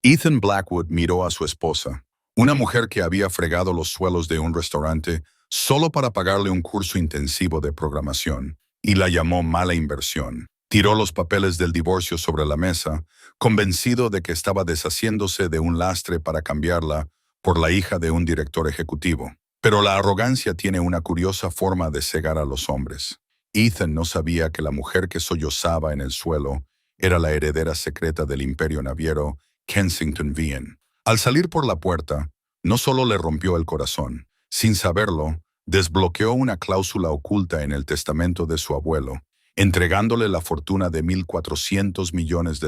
Ethan Blackwood miró a su esposa, una mujer que había fregado los suelos de un restaurante solo para pagarle un curso intensivo de programación, y la llamó mala inversión. Tiró los papeles del divorcio sobre la mesa, convencido de que estaba deshaciéndose de un lastre para cambiarla por la hija de un director ejecutivo. Pero la arrogancia tiene una curiosa forma de cegar a los hombres. Ethan no sabía que la mujer que sollozaba en el suelo era la heredera secreta del imperio naviero Kensington Bien. Al salir por la puerta, no solo le rompió el corazón, sin saberlo, desbloqueó una cláusula oculta en el testamento de su abuelo, entregándole la fortuna de $1.400 millones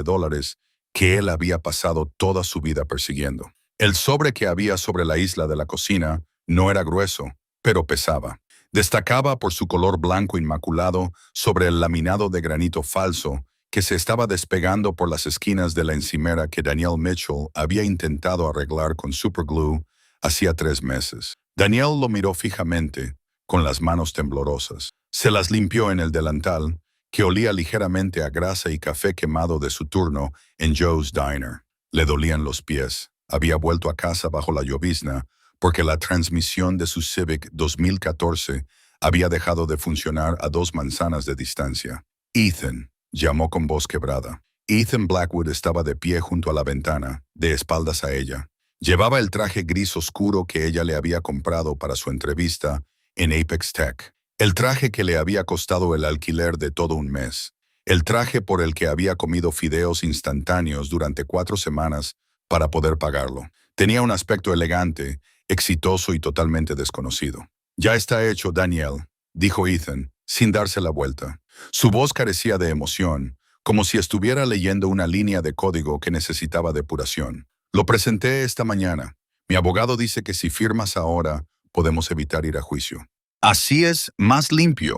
que él había pasado toda su vida persiguiendo. El sobre que había sobre la isla de la cocina no era grueso, pero pesaba. Destacaba por su color blanco inmaculado sobre el laminado de granito falso que se estaba despegando por las esquinas de la encimera que Danielle Mitchell había intentado arreglar con superglue hacía 3 meses. Danielle lo miró fijamente, con las manos temblorosas. Se las limpió en el delantal, que olía ligeramente a grasa y café quemado de su turno en Joe's Diner. Le dolían los pies. Había vuelto a casa bajo la llovizna porque la transmisión de su Civic 2014 había dejado de funcionar a 2 manzanas de distancia. Ethan, llamó con voz quebrada. Ethan Blackwood estaba de pie junto a la ventana, de espaldas a ella. Llevaba el traje gris oscuro que ella le había comprado para su entrevista en Apex Tech. El traje que le había costado el alquiler de todo un mes. El traje por el que había comido fideos instantáneos durante 4 semanas para poder pagarlo. Tenía un aspecto elegante, exitoso y totalmente desconocido. «Ya está hecho, Danielle», dijo Ethan, sin darse la vuelta. Su voz carecía de emoción, como si estuviera leyendo una línea de código que necesitaba depuración. «Lo presenté esta mañana. Mi abogado dice que si firmas ahora, podemos evitar ir a juicio». «Así es, más limpio».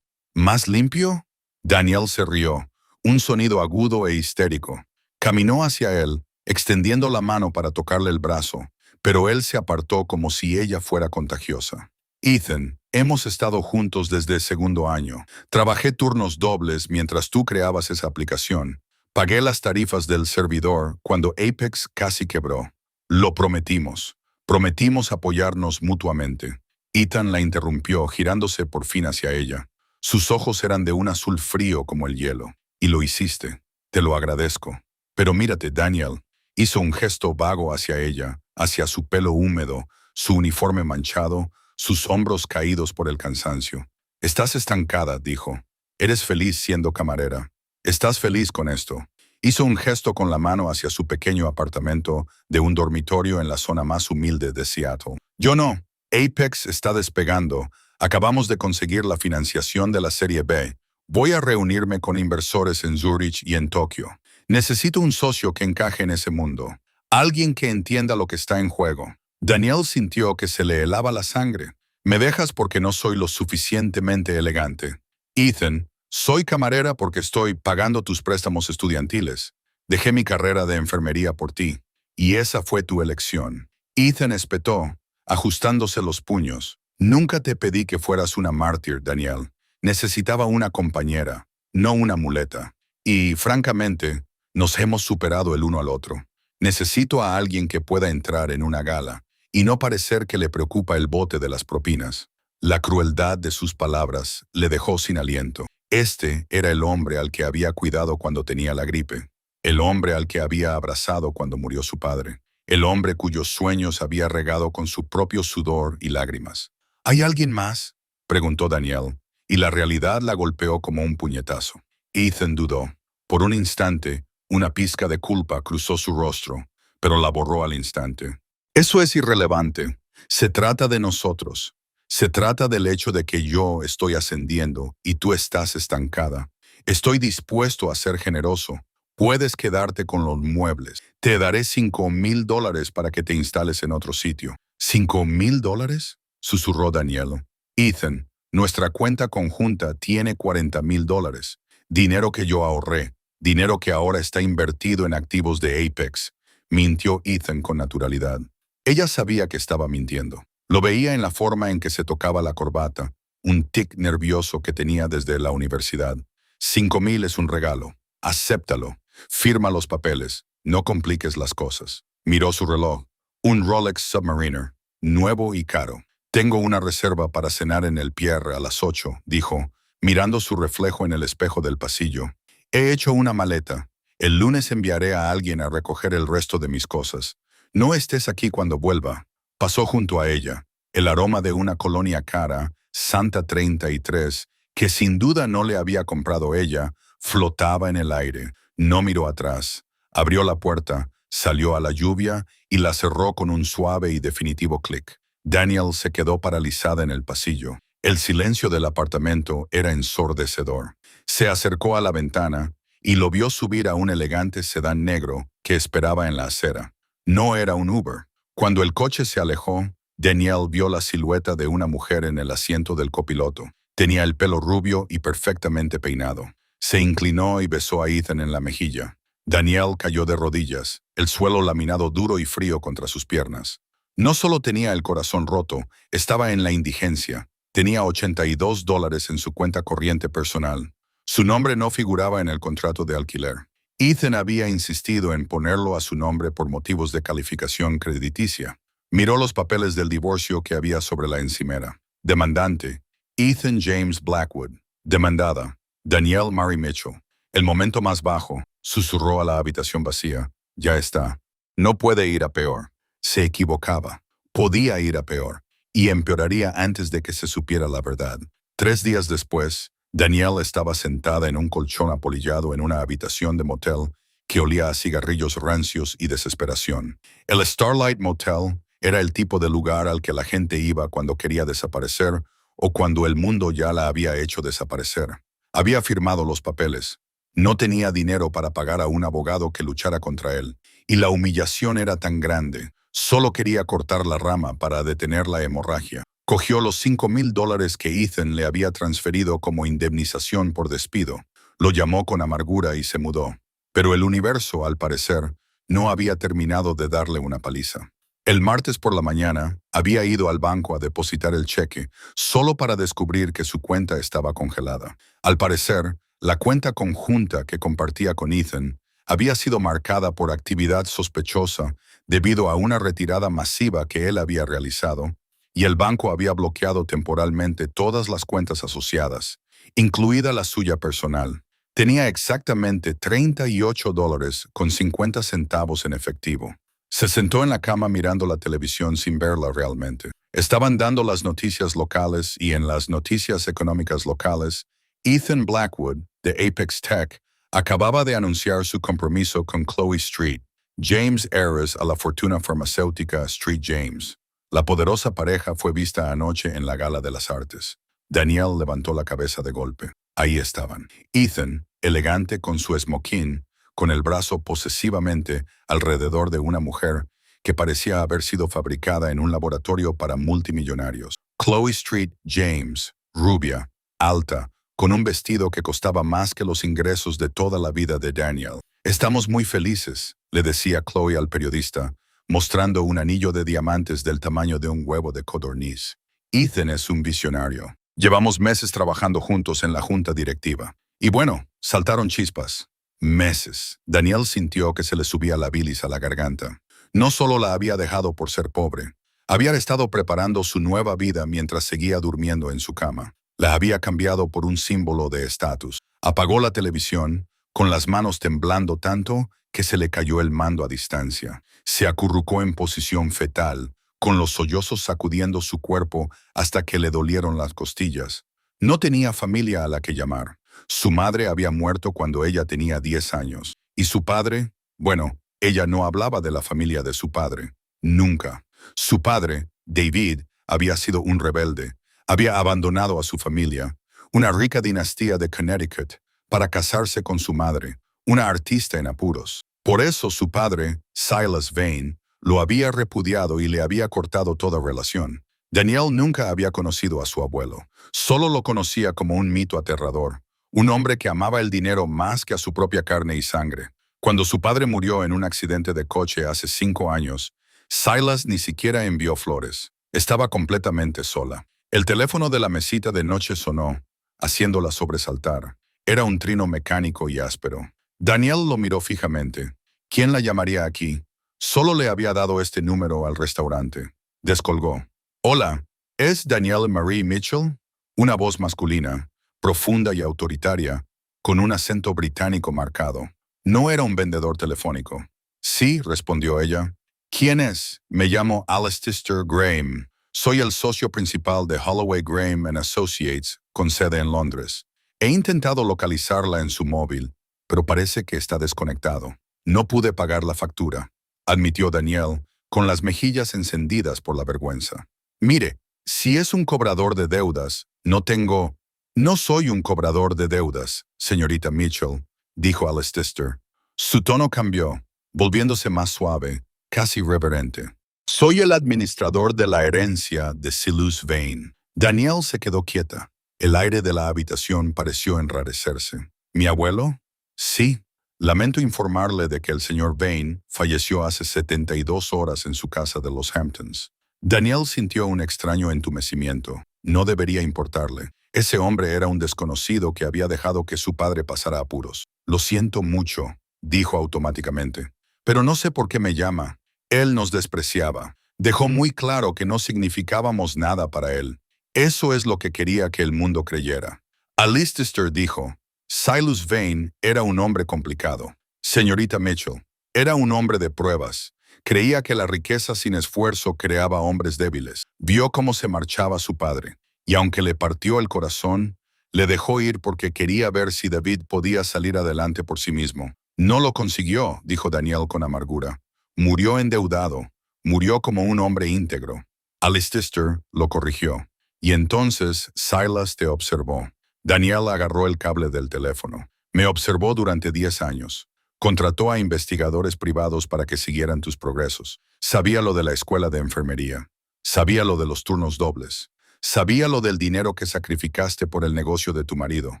«¿Más limpio?» Danielle se rió, un sonido agudo e histérico. Caminó hacia él, extendiendo la mano para tocarle el brazo, pero él se apartó como si ella fuera contagiosa. «Ethan, hemos estado juntos desde el 2º año. Trabajé turnos dobles mientras tú creabas esa aplicación. Pagué las tarifas del servidor cuando Apex casi quebró. Lo prometimos. Prometimos apoyarnos mutuamente». Ethan la interrumpió, girándose por fin hacia ella. Sus ojos eran de un azul frío como el hielo. «Y lo hiciste. Te lo agradezco. Pero mírate, Danielle». Hizo un gesto vago hacia ella, hacia su pelo húmedo, su uniforme manchado, sus hombros caídos por el cansancio. «Estás estancada», dijo. «Eres feliz siendo camarera. ¿Estás feliz con esto?» Hizo un gesto con la mano hacia su pequeño apartamento de un dormitorio en la zona más humilde de Seattle. «Yo no. Apex está despegando. Acabamos de conseguir la financiación de la Serie B. Voy a reunirme con inversores en Zurich y en Tokio. Necesito un socio que encaje en ese mundo. Alguien que entienda lo que está en juego». Danielle sintió que se le helaba la sangre. «Me dejas porque no soy lo suficientemente elegante». «Ethan, soy camarera porque estoy pagando tus préstamos estudiantiles. Dejé mi carrera de enfermería por ti. Y esa fue tu elección». Ethan espetó, ajustándose los puños. «Nunca te pedí que fueras una mártir, Danielle. Necesitaba una compañera, no una muleta. Y, francamente, nos hemos superado el uno al otro. Necesito a alguien que pueda entrar en una gala y no parecer que le preocupa el bote de las propinas». La crueldad de sus palabras le dejó sin aliento. Este era el hombre al que había cuidado cuando tenía la gripe. El hombre al que había abrazado cuando murió su padre. El hombre cuyos sueños había regado con su propio sudor y lágrimas. «¿Hay alguien más?», preguntó Danielle, y la realidad la golpeó como un puñetazo. Ethan dudó. Por un instante, una pizca de culpa cruzó su rostro, pero la borró al instante. «Eso es irrelevante. Se trata de nosotros. Se trata del hecho de que yo estoy ascendiendo y tú estás estancada. Estoy dispuesto a ser generoso. Puedes quedarte con los muebles. Te daré $5,000 para que te instales en otro sitio». «¿$5,000?» susurró Danielle. «Ethan, nuestra cuenta conjunta tiene $40,000. Dinero que yo ahorré. Dinero que ahora está invertido en activos de Apex», mintió Ethan con naturalidad. Ella sabía que estaba mintiendo. Lo veía en la forma en que se tocaba la corbata, un tic nervioso que tenía desde la universidad. $5,000 es un regalo. Acéptalo. Firma los papeles. No compliques las cosas. Miró su reloj. Un Rolex Submariner, nuevo y caro. Tengo una reserva para cenar en el Pierre a las 8, dijo, mirando su reflejo en el espejo del pasillo. He hecho una maleta. El lunes enviaré a alguien a recoger el resto de mis cosas. No estés aquí cuando vuelva. Pasó junto a ella. El aroma de una colonia cara, Santa 33, que sin duda no le había comprado ella, flotaba en el aire. No miró atrás. Abrió la puerta, salió a la lluvia y la cerró con un suave y definitivo clic. Daniel se quedó paralizada en el pasillo. El silencio del apartamento era ensordecedor. Se acercó a la ventana y lo vio subir a un elegante sedán negro que esperaba en la acera. No era un Uber. Cuando el coche se alejó, Daniel vio la silueta de una mujer en el asiento del copiloto. Tenía el pelo rubio y perfectamente peinado. Se inclinó y besó a Ethan en la mejilla. Daniel cayó de rodillas, el suelo laminado duro y frío contra sus piernas. No solo tenía el corazón roto, estaba en la indigencia. Tenía $82 en su cuenta corriente personal. Su nombre no figuraba en el contrato de alquiler. Ethan había insistido en ponerlo a su nombre por motivos de calificación crediticia. Miró los papeles del divorcio que había sobre la encimera. Demandante, Ethan James Blackwood. Demandada, Danielle Mary Mitchell. El momento más bajo, susurró a la habitación vacía. Ya está. No puede ir a peor. Se equivocaba. Podía ir a peor. Y empeoraría antes de que se supiera la verdad. 3 días después, Danielle estaba sentada en un colchón apolillado en una habitación de motel que olía a cigarrillos rancios y desesperación. El Starlight Motel era el tipo de lugar al que la gente iba cuando quería desaparecer o cuando el mundo ya la había hecho desaparecer. Había firmado los papeles. No tenía dinero para pagar a un abogado que luchara contra él. Y la humillación era tan grande. Solo quería cortar la rama para detener la hemorragia. Cogió los $5,000 que Ethan le había transferido como indemnización por despido. Lo llamó con amargura y se mudó. Pero el universo, al parecer, no había terminado de darle una paliza. El martes por la mañana, había ido al banco a depositar el cheque, solo para descubrir que su cuenta estaba congelada. Al parecer, la cuenta conjunta que compartía con Ethan había sido marcada por actividad sospechosa debido a una retirada masiva que él había realizado, y el banco había bloqueado temporalmente todas las cuentas asociadas, incluida la suya personal. Tenía exactamente $38.50 en efectivo. Se sentó en la cama mirando la televisión sin verla realmente. Estaban dando las noticias locales y en las noticias económicas locales, Ethan Blackwood, de Apex Tech, acababa de anunciar su compromiso con Chloe Street, James heiress a la fortuna farmacéutica Street James. La poderosa pareja fue vista anoche en la Gala de las Artes. Danielle levantó la cabeza de golpe. Ahí estaban. Ethan, elegante con su smoking, con el brazo posesivamente alrededor de una mujer que parecía haber sido fabricada en un laboratorio para multimillonarios. Chloe Street James, rubia, alta, con un vestido que costaba más que los ingresos de toda la vida de Daniel. Estamos muy felices, le decía Chloe al periodista, mostrando un anillo de diamantes del tamaño de un huevo de codorniz. Ethan es un visionario. Llevamos meses trabajando juntos en la junta directiva. Y bueno, saltaron chispas. Meses. Daniel sintió que se le subía la bilis a la garganta. No solo la había dejado por ser pobre, había estado preparando su nueva vida mientras seguía durmiendo en su cama. La había cambiado por un símbolo de estatus. Apagó la televisión, con las manos temblando tanto que se le cayó el mando a distancia. Se acurrucó en posición fetal, con los sollozos sacudiendo su cuerpo hasta que le dolieron las costillas. No tenía familia a la que llamar. Su madre había muerto cuando ella tenía 10 años. ¿Y su padre? Bueno, ella no hablaba de la familia de su padre. Nunca. Su padre, David, había sido un rebelde. Había abandonado a su familia, una rica dinastía de Connecticut, para casarse con su madre, una artista en apuros. Por eso su padre, Silas Vane, lo había repudiado y le había cortado toda relación. Daniel nunca había conocido a su abuelo. Solo lo conocía como un mito aterrador. Un hombre que amaba el dinero más que a su propia carne y sangre. Cuando su padre murió en un accidente de coche hace 5 años, Silas ni siquiera envió flores. Estaba completamente sola. El teléfono de la mesita de noche sonó, haciéndola sobresaltar. Era un trino mecánico y áspero. Daniel lo miró fijamente. ¿Quién la llamaría aquí? Solo le había dado este número al restaurante. Descolgó. Hola, ¿es Danielle Marie Mitchell? Una voz masculina, profunda y autoritaria, con un acento británico marcado. No era un vendedor telefónico. Sí, respondió ella. ¿Quién es? Me llamo Alistair Graham. Soy el socio principal de Holloway Graham and Associates, con sede en Londres. He intentado localizarla en su móvil, pero parece que está desconectado. No pude pagar la factura, admitió Danielle, con las mejillas encendidas por la vergüenza. Mire, si es un cobrador de deudas, No soy un cobrador de deudas, señorita Mitchell, dijo Alistair. Su tono cambió, volviéndose más suave, casi reverente. Soy el administrador de la herencia de Silas Vane. Danielle se quedó quieta. El aire de la habitación pareció enrarecerse. ¿Mi abuelo? Sí. Lamento informarle de que el señor Vane falleció hace 72 horas en su casa de los Hamptons. Danielle sintió un extraño entumecimiento. No debería importarle. Ese hombre era un desconocido que había dejado que su padre pasara apuros. Lo siento mucho, dijo automáticamente. Pero no sé por qué me llama. Él nos despreciaba. Dejó muy claro que no significábamos nada para él. Eso es lo que quería que el mundo creyera. Alistair dijo, Silas Vane era un hombre complicado. Señorita Mitchell, era un hombre de pruebas. Creía que la riqueza sin esfuerzo creaba hombres débiles. Vio cómo se marchaba su padre, y aunque le partió el corazón, le dejó ir porque quería ver si David podía salir adelante por sí mismo. No lo consiguió, dijo Danielle con amargura. Murió endeudado, murió como un hombre íntegro. Alistair lo corrigió. Y entonces Silas te observó. Danielle agarró el cable del teléfono. Me observó durante 10 años. Contrató a investigadores privados para que siguieran tus progresos. Sabía lo de la escuela de enfermería. Sabía lo de los turnos dobles. Sabía lo del dinero que sacrificaste por el negocio de tu marido.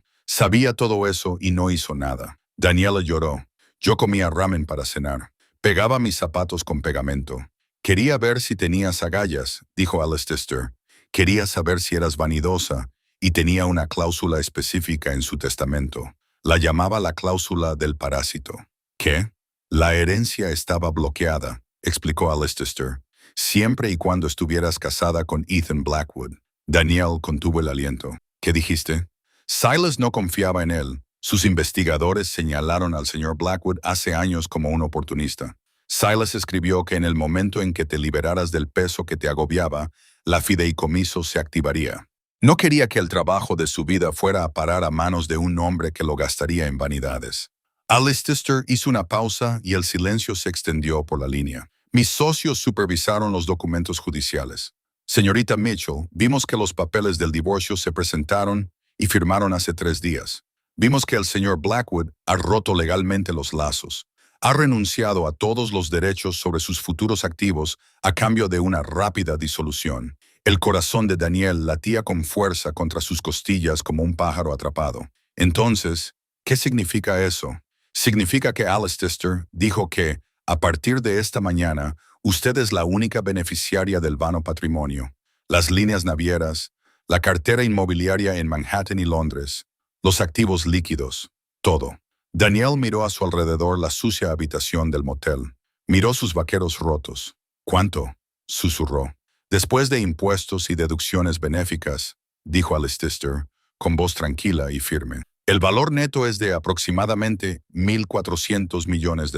Sabía todo eso y no hizo nada. Daniela lloró. Yo comía ramen para cenar. Pegaba mis zapatos con pegamento. Quería ver si tenías agallas, dijo Alistair. Quería saber si eras vanidosa y tenía una cláusula específica en su testamento. La llamaba la cláusula del parásito. ¿Qué? La herencia estaba bloqueada, explicó Alistair, siempre y cuando estuvieras casada con Ethan Blackwood. Danielle contuvo el aliento. ¿Qué dijiste? Silas no confiaba en él. Sus investigadores señalaron al señor Blackwood hace años como un oportunista. Silas escribió que en el momento en que te liberaras del peso que te agobiaba, la fideicomiso se activaría. No quería que el trabajo de su vida fuera a parar a manos de un hombre que lo gastaría en vanidades. Alistair hizo una pausa y el silencio se extendió por la línea. Mis socios supervisaron los documentos judiciales. Señorita Mitchell, vimos que los papeles del divorcio se presentaron y firmaron hace 3 días. Vimos que el señor Blackwood ha roto legalmente los lazos. Ha renunciado a todos los derechos sobre sus futuros activos a cambio de una rápida disolución. El corazón de Danielle latía con fuerza contra sus costillas como un pájaro atrapado. Entonces, ¿qué significa eso? Significa que Alistair dijo que, a partir de esta mañana, usted es la única beneficiaria del vano patrimonio. Las líneas navieras, la cartera inmobiliaria en Manhattan y Londres, los activos líquidos, todo. Danielle miró a su alrededor la sucia habitación del motel. Miró sus vaqueros rotos. ¿Cuánto? Susurró. Después de impuestos y deducciones benéficas, dijo Alistair, con voz tranquila y firme. El valor neto es de aproximadamente $1,400 millones.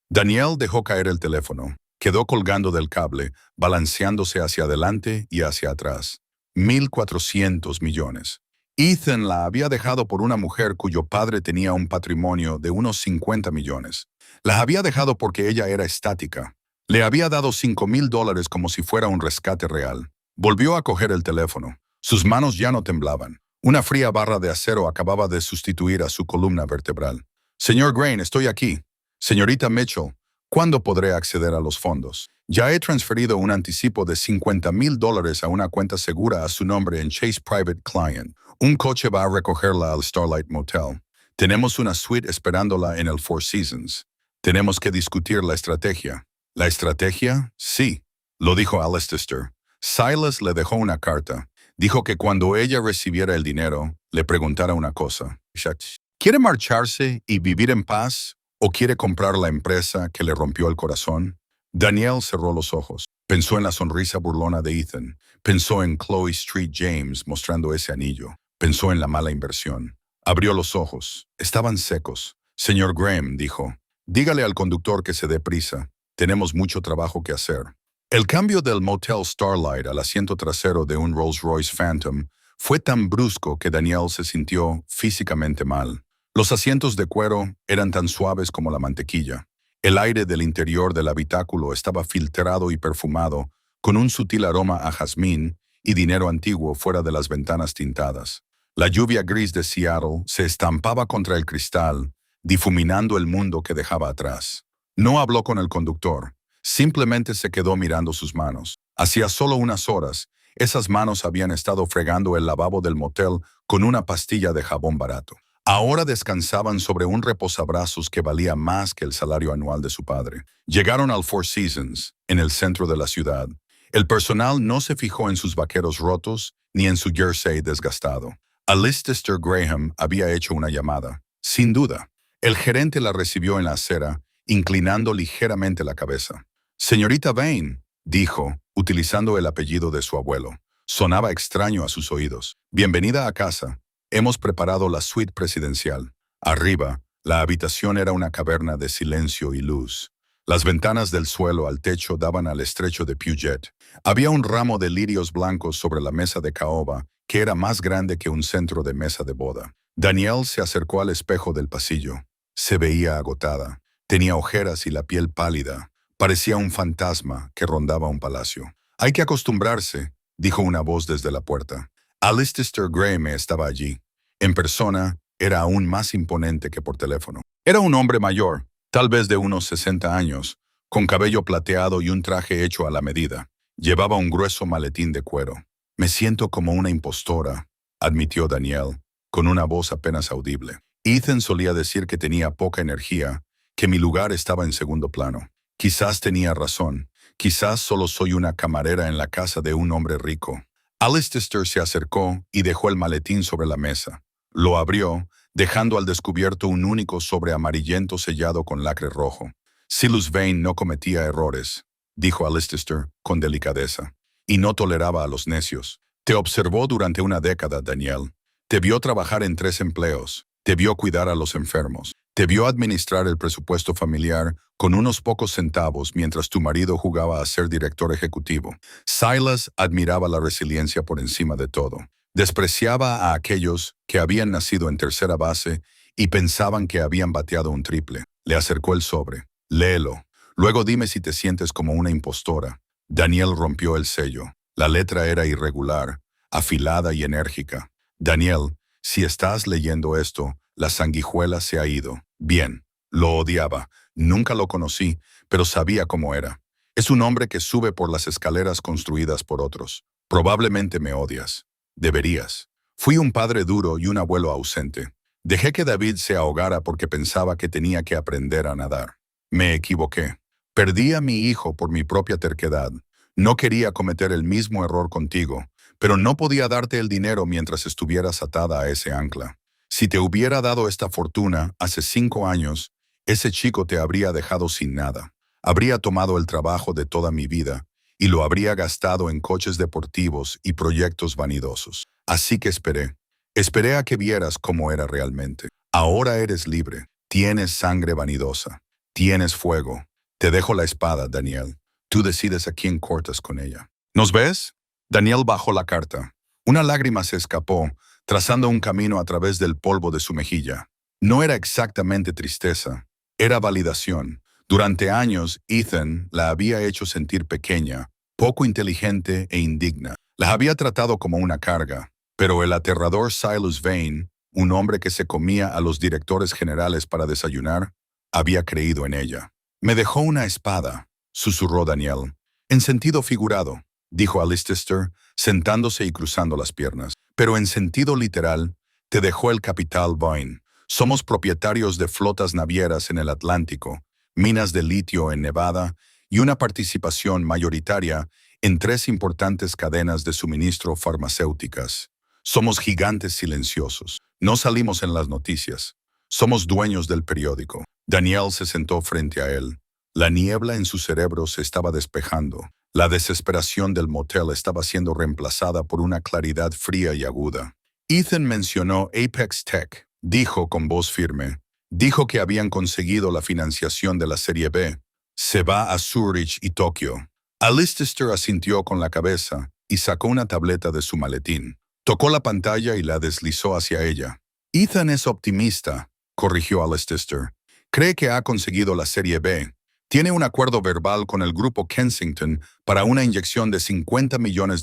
Danielle dejó caer el teléfono. Quedó colgando del cable, balanceándose hacia adelante y hacia atrás. 1,400 millones. Ethan la había dejado por una mujer cuyo padre tenía un patrimonio de unos 50 millones. La había dejado porque ella era estática. Le había dado $5,000 como si fuera un rescate real. Volvió a coger el teléfono. Sus manos ya no temblaban. Una fría barra de acero acababa de sustituir a su columna vertebral. Señor Graham, estoy aquí. Señorita Mitchell, ¿cuándo podré acceder a los fondos? Ya he transferido un anticipo de $50,000 a una cuenta segura a su nombre en Chase Private Client. Un coche va a recogerla al Starlight Motel. Tenemos una suite esperándola en el Four Seasons. Tenemos que discutir la estrategia. ¿La estrategia? Sí, lo dijo Alistair. Silas le dejó una carta. Dijo que cuando ella recibiera el dinero, le preguntara una cosa. ¿Quiere marcharse y vivir en paz ¿O quiere comprar la empresa que le rompió el corazón? Danielle cerró los ojos. Pensó en la sonrisa burlona de Ethan. Pensó en Chloe Street James mostrando ese anillo. Pensó en la mala inversión. Abrió los ojos. Estaban secos. Señor Graham, dijo, dígale al conductor que se dé prisa. Tenemos mucho trabajo que hacer. El cambio del Motel Starlight al asiento trasero de un Rolls-Royce Phantom fue tan brusco que Danielle se sintió físicamente mal. Los asientos de cuero eran tan suaves como la mantequilla. El aire del interior del habitáculo estaba filtrado y perfumado, con un sutil aroma a jazmín y dinero antiguo fuera de las ventanas tintadas. La lluvia gris de Seattle se estampaba contra el cristal, difuminando el mundo que dejaba atrás. No habló con el conductor. Simplemente se quedó mirando sus manos. Hacía solo unas horas, esas manos habían estado fregando el lavabo del motel con una pastilla de jabón barato. Ahora descansaban sobre un reposabrazos que valía más que el salario anual de su padre. Llegaron al Four Seasons, en el centro de la ciudad. El personal no se fijó en sus vaqueros rotos ni en su jersey desgastado. Alistair Graham había hecho una llamada. Sin duda. El gerente la recibió en la acera, inclinando ligeramente la cabeza. Señorita Vane, dijo, utilizando el apellido de su abuelo. Sonaba extraño a sus oídos. Bienvenida a casa. Hemos preparado la suite presidencial. Arriba, la habitación era una caverna de silencio y luz. Las ventanas del suelo al techo daban al estrecho de Puget. Había un ramo de lirios blancos sobre la mesa de caoba, que era más grande que un centro de mesa de boda. Danielle se acercó al espejo del pasillo. Se veía agotada. Tenía ojeras y la piel pálida. Parecía un fantasma que rondaba un palacio. Hay que acostumbrarse, dijo una voz desde la puerta. Alistair Graham estaba allí. En persona, era aún más imponente que por teléfono. Era un hombre mayor, tal vez de unos 60 años, con cabello plateado y un traje hecho a la medida. Llevaba un grueso maletín de cuero. Me siento como una impostora, admitió Danielle, con una voz apenas audible. Ethan solía decir que tenía poca energía, que mi lugar estaba en segundo plano. Quizás tenía razón. Quizás solo soy una camarera en la casa de un hombre rico. Alistair se acercó y dejó el maletín sobre la mesa. Lo abrió, dejando al descubierto un único sobre amarillento sellado con lacre rojo. Silas Vane no cometía errores, dijo Alistair con delicadeza, y no toleraba a los necios. Te observó durante una década, Danielle. Te vio trabajar en 3 empleos. Te vio cuidar a los enfermos. Te vio administrar el presupuesto familiar con unos pocos centavos mientras tu marido jugaba a ser director ejecutivo. Silas admiraba la resiliencia por encima de todo. Despreciaba a aquellos que habían nacido en tercera base y pensaban que habían bateado un triple. Le acercó el sobre. Léelo. Luego dime si te sientes como una impostora. Danielle rompió el sello. La letra era irregular, afilada y enérgica. Danielle, si estás leyendo esto, la sanguijuela se ha ido. Bien. Lo odiaba. Nunca lo conocí, pero sabía cómo era. Es un hombre que sube por las escaleras construidas por otros. Probablemente me odias. Deberías. Fui un padre duro y un abuelo ausente. Dejé que David se ahogara porque pensaba que tenía que aprender a nadar. Me equivoqué. Perdí a mi hijo por mi propia terquedad. No quería cometer el mismo error contigo, pero no podía darte el dinero mientras estuvieras atada a ese ancla. Si te hubiera dado esta fortuna hace 5 años, ese chico te habría dejado sin nada. Habría tomado el trabajo de toda mi vida y lo habría gastado en coches deportivos y proyectos vanidosos. Así que esperé. Esperé a que vieras cómo era realmente. Ahora eres libre. Tienes sangre vanidosa. Tienes fuego. Te dejo la espada, Danielle. Tú decides a quién cortas con ella. ¿Nos ves? Danielle bajó la carta. Una lágrima se escapó, trazando un camino a través del polvo de su mejilla. No era exactamente tristeza. Era validación. Durante años, Ethan la había hecho sentir pequeña, poco inteligente e indigna. La había tratado como una carga, pero el aterrador Silas Vane, un hombre que se comía a los directores generales para desayunar, había creído en ella. Me dejó una espada, susurró Danielle. En sentido figurado, dijo Alistair, sentándose y cruzando las piernas. Pero en sentido literal, te dejó el capital Vane. Somos propietarios de flotas navieras en el Atlántico, minas de litio en Nevada y una participación mayoritaria en 3 importantes cadenas de suministro farmacéuticas. Somos gigantes silenciosos. No salimos en las noticias. Somos dueños del periódico. Daniel se sentó frente a él. La niebla en su cerebro se estaba despejando. La desesperación del motel estaba siendo reemplazada por una claridad fría y aguda. Ethan mencionó Apex Tech, dijo con voz firme. Dijo que habían conseguido la financiación de la Serie B. Se va a Zurich y Tokio. Alistair asintió con la cabeza y sacó una tableta de su maletín. Tocó la pantalla y la deslizó hacia ella. Ethan es optimista, corrigió Alistair. Cree que ha conseguido la Serie B. Tiene un acuerdo verbal con el grupo Kensington para una inyección de $50 millones,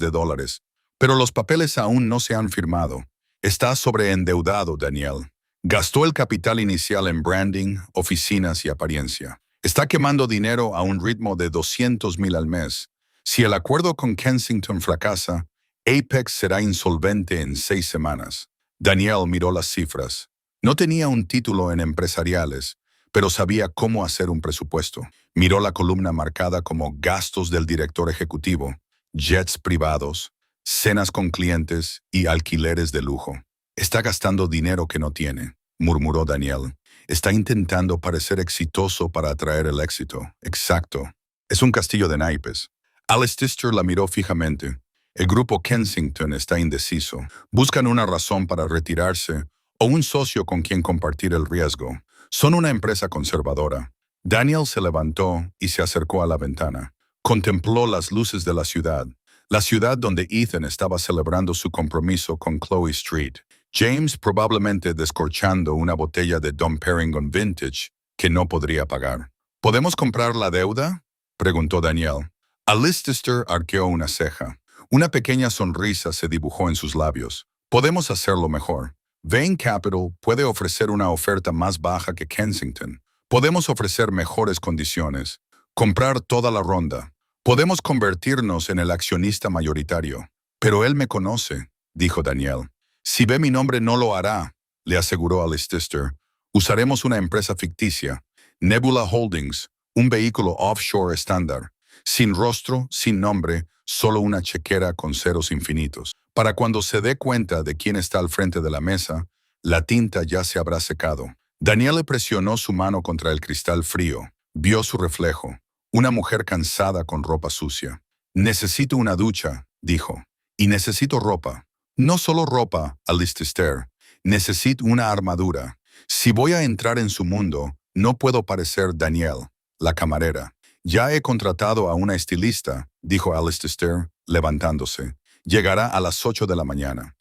pero los papeles aún no se han firmado. Está sobreendeudado, Daniel. Gastó el capital inicial en branding, oficinas y apariencia. Está quemando dinero a un ritmo de 200,000 al mes. Si el acuerdo con Kensington fracasa, Apex será insolvente en 6 semanas. Daniel miró las cifras. No tenía un título en empresariales, pero sabía cómo hacer un presupuesto. Miró la columna marcada como gastos del director ejecutivo, jets privados, cenas con clientes y alquileres de lujo. Está gastando dinero que no tiene, murmuró Daniel. Está intentando parecer exitoso para atraer el éxito. Exacto. Es un castillo de naipes. Alistair la miró fijamente. El grupo Kensington está indeciso. Buscan una razón para retirarse o un socio con quien compartir el riesgo. Son una empresa conservadora. Daniel se levantó y se acercó a la ventana. Contempló las luces de la ciudad donde Ethan estaba celebrando su compromiso con Chloe Street. James probablemente descorchando una botella de Dom Perignon Vintage que no podría pagar. ¿Podemos comprar la deuda?, preguntó Daniel. Alistair arqueó una ceja. Una pequeña sonrisa se dibujó en sus labios. Podemos hacerlo mejor. Bain Capital puede ofrecer una oferta más baja que Kensington. Podemos ofrecer mejores condiciones. Comprar toda la ronda. Podemos convertirnos en el accionista mayoritario. Pero él me conoce, dijo Daniel. Si ve mi nombre no lo hará, le aseguró Alistair. Usaremos una empresa ficticia, Nebula Holdings, un vehículo offshore estándar, sin rostro, sin nombre, solo una chequera con ceros infinitos. Para cuando se dé cuenta de quién está al frente de la mesa, la tinta ya se habrá secado. Daniel le presionó su mano contra el cristal frío. Vio su reflejo, una mujer cansada con ropa sucia. Necesito una ducha, dijo, y necesito ropa. No solo ropa, Alistair. Necesito una armadura. Si voy a entrar en su mundo, no puedo parecer Daniel, la camarera. Ya he contratado a una estilista, dijo Alistair, levantándose. Llegará a las 8 de la mañana.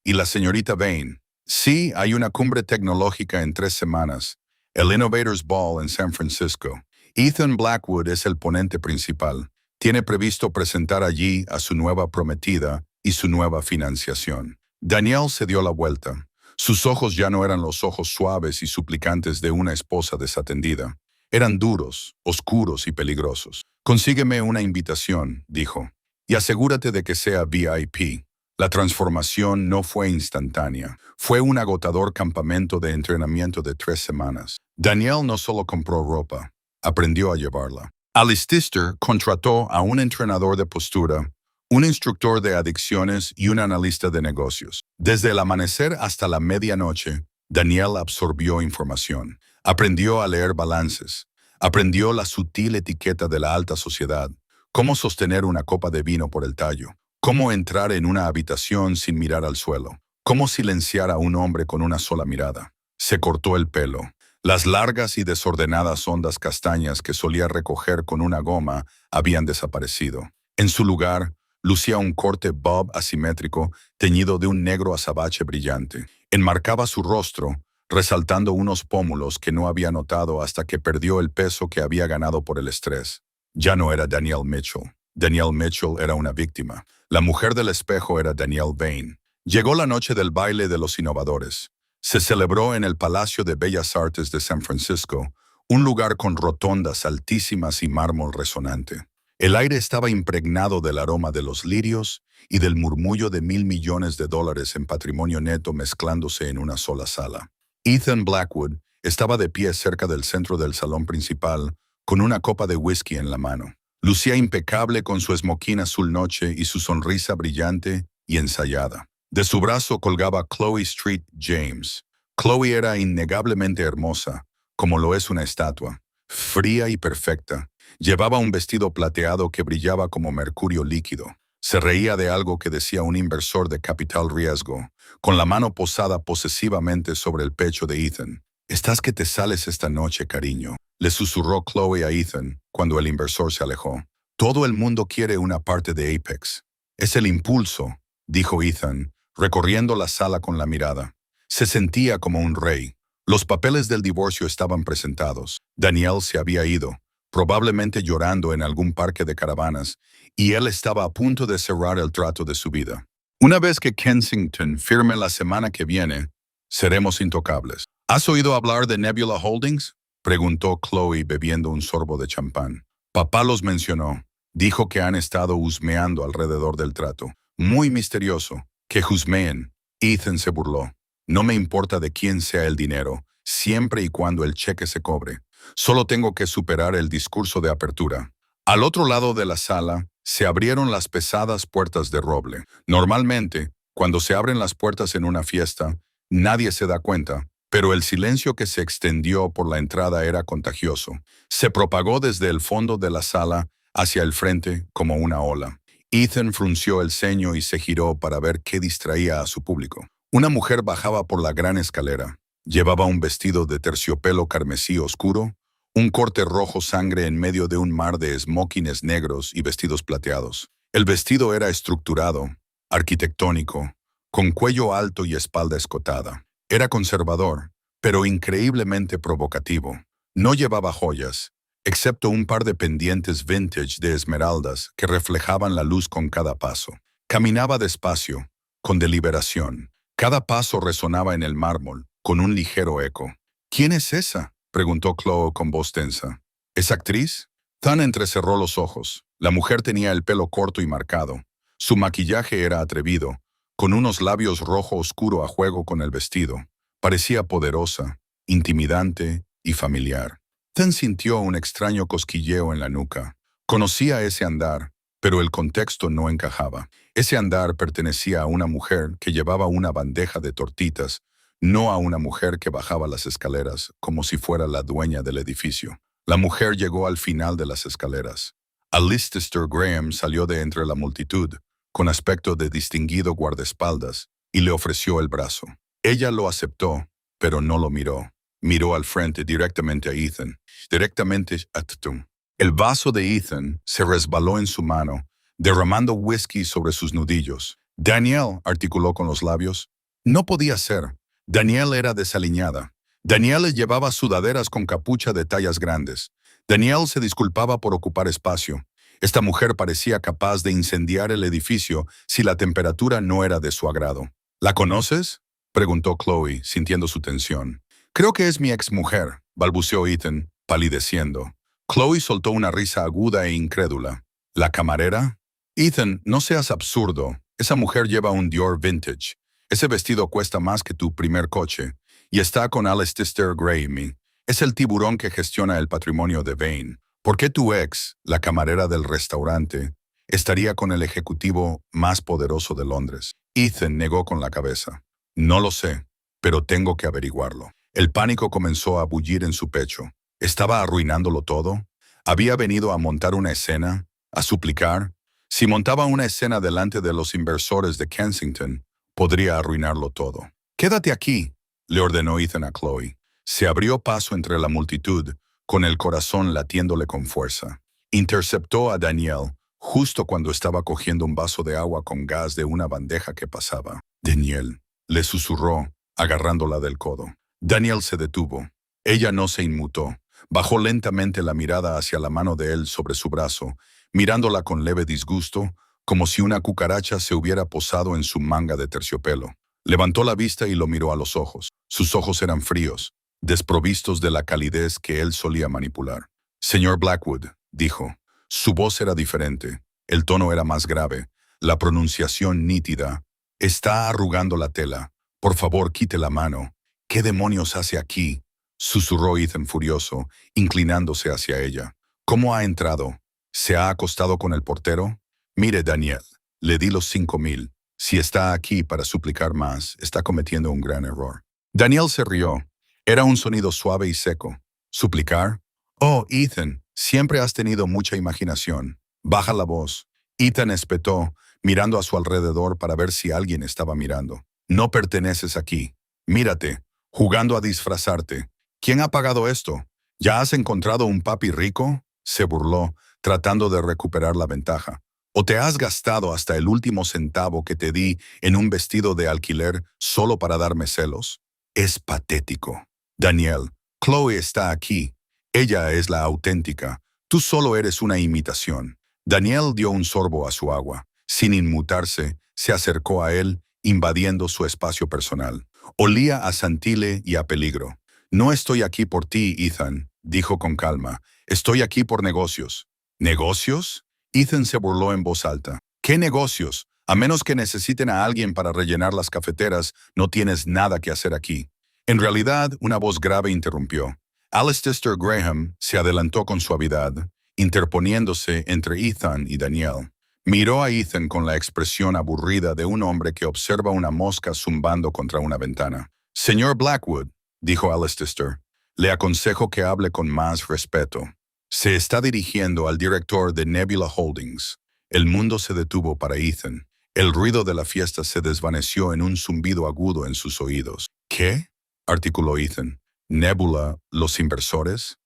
¿Y la señorita Bain? Sí, hay una cumbre tecnológica en 3 semanas. El Innovators Ball en San Francisco. Ethan Blackwood es el ponente principal. Tiene previsto presentar allí a su nueva prometida y su nueva financiación. Daniel se dio la vuelta. Sus ojos ya no eran los ojos suaves y suplicantes de una esposa desatendida. Eran duros, oscuros y peligrosos. Consígueme una invitación, dijo, y asegúrate de que sea VIP. La transformación no fue instantánea. Fue un agotador campamento de entrenamiento de 3 semanas. Daniel no solo compró ropa, aprendió a llevarla. Alistair contrató a un entrenador de postura, un instructor de adicciones y un analista de negocios. Desde el amanecer hasta la medianoche, Daniel absorbió información. Aprendió a leer balances. Aprendió la sutil etiqueta de la alta sociedad. Cómo sostener una copa de vino por el tallo. Cómo entrar en una habitación sin mirar al suelo. Cómo silenciar a un hombre con una sola mirada. Se cortó el pelo. Las largas y desordenadas ondas castañas que solía recoger con una goma habían desaparecido. En su lugar, lucía un corte bob asimétrico teñido de un negro azabache brillante. Enmarcaba su rostro, resaltando unos pómulos que no había notado hasta que perdió el peso que había ganado por el estrés. Ya no era Daniel Mitchell. Daniel Mitchell era una víctima. La mujer del espejo era Danielle Bain. Llegó la noche del baile de los innovadores. Se celebró en el Palacio de Bellas Artes de San Francisco, un lugar con rotondas altísimas y mármol resonante. El aire estaba impregnado del aroma de los lirios y del murmullo de $1,000 millones en patrimonio neto mezclándose en una sola sala. Ethan Blackwood estaba de pie cerca del centro del salón principal, con una copa de whisky en la mano. Lucía impecable con su esmoquín azul noche y su sonrisa brillante y ensayada. De su brazo colgaba Chloe Street James, Chloe era innegablemente hermosa, como lo es una estatua, fría y perfecta. Llevaba un vestido plateado que brillaba como mercurio líquido. Se reía de algo que decía un inversor de capital riesgo, con la mano posada posesivamente sobre el pecho de Ethan. «Estás que te sales esta noche, cariño», le susurró Chloe a Ethan cuando el inversor se alejó. «Todo el mundo quiere una parte de Apex». «Es el impulso», dijo Ethan, recorriendo la sala con la mirada. Se sentía como un rey. Los papeles del divorcio estaban presentados. Danielle se había ido, probablemente llorando en algún parque de caravanas, y él estaba a punto de cerrar el trato de su vida. «Una vez que Kensington firme la semana que viene, seremos intocables». «¿Has oído hablar de Nebula Holdings?», preguntó Chloe bebiendo un sorbo de champán. «Papá los mencionó. Dijo que han estado husmeando alrededor del trato. Muy misterioso. Que husmeen». Ethan se burló. «No me importa de quién sea el dinero, siempre y cuando el cheque se cobre. Solo tengo que superar el discurso de apertura». Al otro lado de la sala, se abrieron las pesadas puertas de roble. Normalmente, cuando se abren las puertas en una fiesta, nadie se da cuenta, pero el silencio que se extendió por la entrada era contagioso. Se propagó desde el fondo de la sala hacia el frente como una ola. Ethan frunció el ceño y se giró para ver qué distraía a su público. Una mujer bajaba por la gran escalera. Llevaba un vestido de terciopelo carmesí oscuro, un corte rojo sangre en medio de un mar de esmokines negros y vestidos plateados. El vestido era estructurado, arquitectónico, con cuello alto y espalda escotada. Era conservador, pero increíblemente provocativo. No llevaba joyas, excepto un par de pendientes vintage de esmeraldas que reflejaban la luz con cada paso. Caminaba despacio, con deliberación. Cada paso resonaba en el mármol, con un ligero eco. «¿Quién es esa?», preguntó Chloe con voz tensa. «¿Es actriz?». Tan entrecerró los ojos. La mujer tenía el pelo corto y marcado. Su maquillaje era atrevido, con unos labios rojo oscuro a juego con el vestido. Parecía poderosa, intimidante y familiar. Tan sintió un extraño cosquilleo en la nuca. Conocía ese andar, pero el contexto no encajaba. Ese andar pertenecía a una mujer que llevaba una bandeja de tortitas, no a una mujer que bajaba las escaleras como si fuera la dueña del edificio. La mujer llegó al final de las escaleras. Alistair Graham salió de entre la multitud, con aspecto de distinguido guardaespaldas, y le ofreció el brazo. Ella lo aceptó, pero no lo miró. Miró al frente directamente a Ethan, directamente a Tatum. El vaso de Ethan se resbaló en su mano, derramando whisky sobre sus nudillos. «Danielle», articuló con los labios. No podía ser. Danielle era desaliñada. Danielle llevaba sudaderas con capucha de tallas grandes. Danielle se disculpaba por ocupar espacio. Esta mujer parecía capaz de incendiar el edificio si la temperatura no era de su agrado. «¿La conoces?», preguntó Chloe, sintiendo su tensión. «Creo que es mi exmujer», balbuceó Ethan, palideciendo. Chloe soltó una risa aguda e incrédula. «¿La camarera?». «Ethan, no seas absurdo. Esa mujer lleva un Dior vintage. Ese vestido cuesta más que tu primer coche. Y está con Alistair Graham. Es el tiburón que gestiona el patrimonio de Vane. ¿Por qué tu ex, la camarera del restaurante, estaría con el ejecutivo más poderoso de Londres?» Ethan negó con la cabeza. «No lo sé, pero tengo que averiguarlo». El pánico comenzó a bullir en su pecho. ¿Estaba arruinándolo todo? ¿Había venido a montar una escena? ¿A suplicar? Si montaba una escena delante de los inversores de Kensington, podría arruinarlo todo. «Quédate aquí», le ordenó Ethan a Chloe. Se abrió paso entre la multitud, con el corazón latiéndole con fuerza. Interceptó a Danielle justo cuando estaba cogiendo un vaso de agua con gas de una bandeja que pasaba. «Danielle», le susurró, agarrándola del codo. Danielle se detuvo. Ella no se inmutó. Bajó lentamente la mirada hacia la mano de él sobre su brazo, mirándola con leve disgusto, como si una cucaracha se hubiera posado en su manga de terciopelo. Levantó la vista y lo miró a los ojos. Sus ojos eran fríos, desprovistos de la calidez que él solía manipular. «Señor Blackwood», dijo. Su voz era diferente. El tono era más grave. La pronunciación nítida. «Está arrugando la tela. Por favor, quite la mano». «¿Qué demonios hace aquí?», susurró Ethan furioso, inclinándose hacia ella. «¿Cómo ha entrado? ¿Se ha acostado con el portero?». «Mire, Danielle, le di los 5,000. Si está aquí para suplicar más, está cometiendo un gran error». Daniel se rió. Era un sonido suave y seco. ¿Suplicar? Oh, Ethan, siempre has tenido mucha imaginación. Baja la voz. Ethan espetó, mirando a su alrededor para ver si alguien estaba mirando. No perteneces aquí. Mírate, jugando a disfrazarte. ¿Quién ha pagado esto? ¿Ya has encontrado un papi rico? Se burló, tratando de recuperar la ventaja. ¿O te has gastado hasta el último centavo que te di en un vestido de alquiler solo para darme celos? Es patético. Daniel, Chloe está aquí. Ella es la auténtica. Tú solo eres una imitación. Daniel dio un sorbo a su agua. Sin inmutarse, se acercó a él, invadiendo su espacio personal. Olía a Santile y a peligro. No estoy aquí por ti, Ethan, dijo con calma. Estoy aquí por negocios. ¿Negocios? Ethan se burló en voz alta. ¿Qué negocios? A menos que necesiten a alguien para rellenar las cafeteras, no tienes nada que hacer aquí. En realidad, una voz grave interrumpió. Alistair Graham se adelantó con suavidad, interponiéndose entre Ethan y Daniel. Miró a Ethan con la expresión aburrida de un hombre que observa una mosca zumbando contra una ventana. Señor Blackwood, dijo Alistair, le aconsejo que hable con más respeto. Se está dirigiendo al director de Nebula Holdings. El mundo se detuvo para Ethan. El ruido de la fiesta se desvaneció en un zumbido agudo en sus oídos. ¿Qué? Articuló Ethan. Nebula, los inversores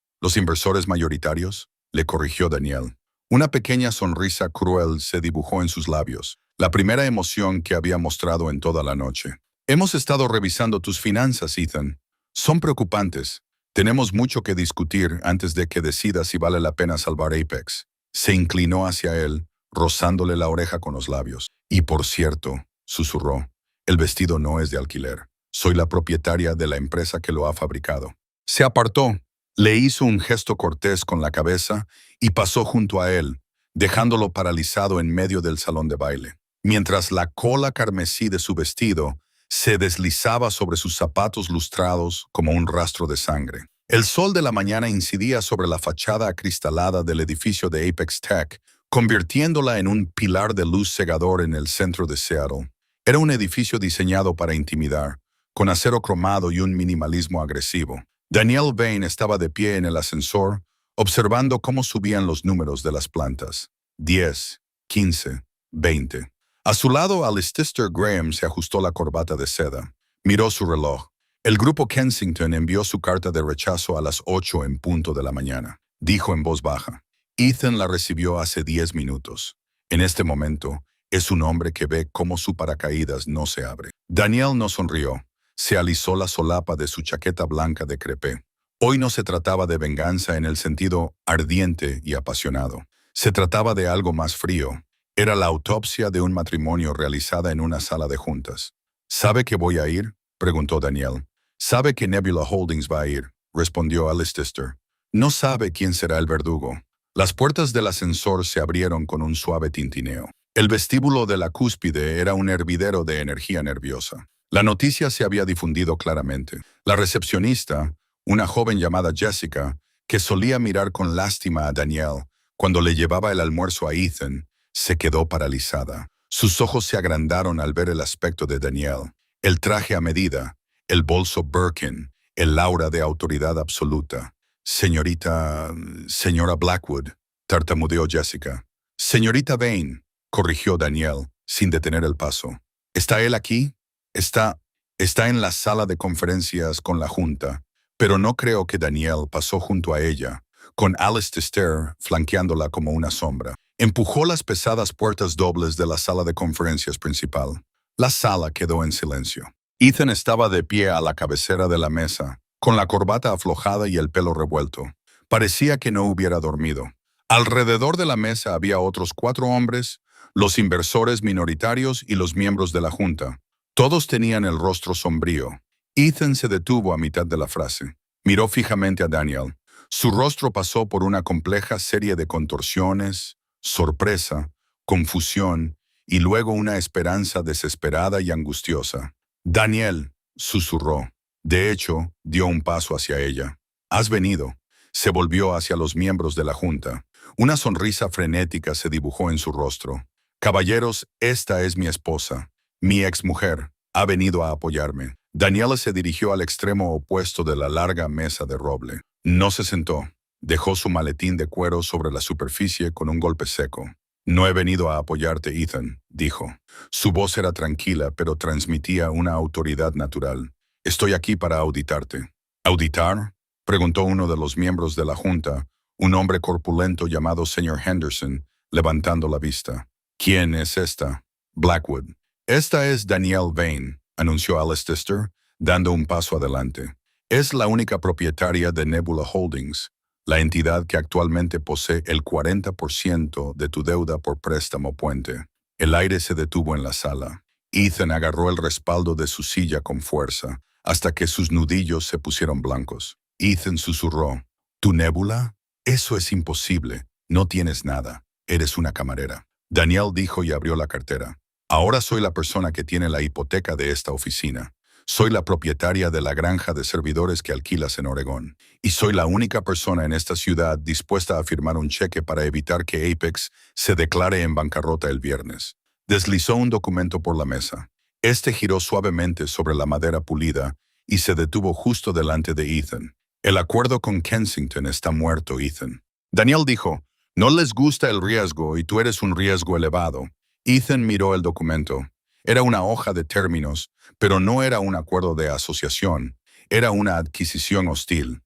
mayoritarios, le corrigió Daniel. Una pequeña sonrisa cruel se dibujó en sus labios, la primera emoción que había mostrado en toda la noche. Hemos estado revisando tus finanzas, Ethan. Son preocupantes. Tenemos mucho que discutir antes de que decidas si vale la pena salvar Apex. Se inclinó hacia él, rozándole la oreja con los labios. Y por cierto, susurró, el vestido no es de alquiler. Soy la propietaria de la empresa que lo ha fabricado. Se apartó, le hizo un gesto cortés con la cabeza y pasó junto a él, dejándolo paralizado en medio del salón de baile, mientras la cola carmesí de su vestido se deslizaba sobre sus zapatos lustrados como un rastro de sangre. El sol de la mañana incidía sobre la fachada acristalada del edificio de Apex Tech, convirtiéndola en un pilar de luz cegador en el centro de Seattle. Era un edificio diseñado para intimidar, con acero cromado y un minimalismo agresivo. Daniel Vane estaba de pie en el ascensor, observando cómo subían los números de las plantas. 10, 15, 20. A su lado, Alistair Graham se ajustó la corbata de seda. Miró su reloj. El grupo Kensington envió su carta de rechazo a las 8 en punto de la mañana. Dijo en voz baja. Ethan la recibió hace 10 minutos. En este momento, es un hombre que ve cómo su paracaídas no se abre. Daniel no sonrió. Se alisó la solapa de su chaqueta blanca de crepé. Hoy no se trataba de venganza en el sentido ardiente y apasionado. Se trataba de algo más frío. Era la autopsia de un matrimonio realizada en una sala de juntas. ¿Sabe que voy a ir?, preguntó Daniel. «Sabe que Nebula Holdings va a ir», respondió Alistair. «No sabe quién será el verdugo». Las puertas del ascensor se abrieron con un suave tintineo. El vestíbulo de la cúspide era un hervidero de energía nerviosa. La noticia se había difundido claramente. La recepcionista, una joven llamada Jessica, que solía mirar con lástima a Daniel cuando le llevaba el almuerzo a Ethan, se quedó paralizada. Sus ojos se agrandaron al ver el aspecto de Daniel. El traje a medida, el bolso Birkin, el aura de autoridad absoluta. Señora Blackwood, tartamudeó Jessica. Señorita Vane, corrigió Daniel, sin detener el paso. ¿Está él aquí? Está en la sala de conferencias con la junta, pero no creo que Daniel pasó junto a ella, con Alistair flanqueándola como una sombra. Empujó las pesadas puertas dobles de la sala de conferencias principal. La sala quedó en silencio. Ethan estaba de pie a la cabecera de la mesa, con la corbata aflojada y el pelo revuelto. Parecía que no hubiera dormido. Alrededor de la mesa había otros 4 hombres, los inversores minoritarios y los miembros de la junta. Todos tenían el rostro sombrío. Ethan se detuvo a mitad de la frase. Miró fijamente a Daniel. Su rostro pasó por una compleja serie de contorsiones, sorpresa, confusión y luego una esperanza desesperada y angustiosa. «Daniel», susurró. De hecho, dio un paso hacia ella. «¿Has venido?» Se volvió hacia los miembros de la junta. Una sonrisa frenética se dibujó en su rostro. «Caballeros, esta es mi esposa. Mi exmujer ha venido a apoyarme». Daniela se dirigió al extremo opuesto de la larga mesa de roble. No se sentó. Dejó su maletín de cuero sobre la superficie con un golpe seco. No he venido a apoyarte, Ethan, dijo. Su voz era tranquila, pero transmitía una autoridad natural. Estoy aquí para auditarte. ¿Auditar? Preguntó uno de los miembros de la junta, un hombre corpulento llamado señor Henderson, levantando la vista. ¿Quién es esta? Blackwood. Esta es Danielle Vane, anunció Alcester, dando un paso adelante. Es la única propietaria de Nebula Holdings, la entidad que actualmente posee el 40% de tu deuda por préstamo puente. El aire se detuvo en la sala. Ethan agarró el respaldo de su silla con fuerza, hasta que sus nudillos se pusieron blancos. Ethan susurró, ¿tu Nebula? Eso es imposible. No tienes nada. Eres una camarera. Danielle dijo y abrió la cartera. Ahora soy la persona que tiene la hipoteca de esta oficina. Soy la propietaria de la granja de servidores que alquilas en Oregón. Y soy la única persona en esta ciudad dispuesta a firmar un cheque para evitar que Apex se declare en bancarrota el viernes. Deslizó un documento por la mesa. Este giró suavemente sobre la madera pulida y se detuvo justo delante de Ethan. El acuerdo con Kensington está muerto, Ethan. Danielle dijo, no les gusta el riesgo y tú eres un riesgo elevado. Ethan miró el documento. Era una hoja de términos, pero no era un acuerdo de asociación. Era una adquisición hostil.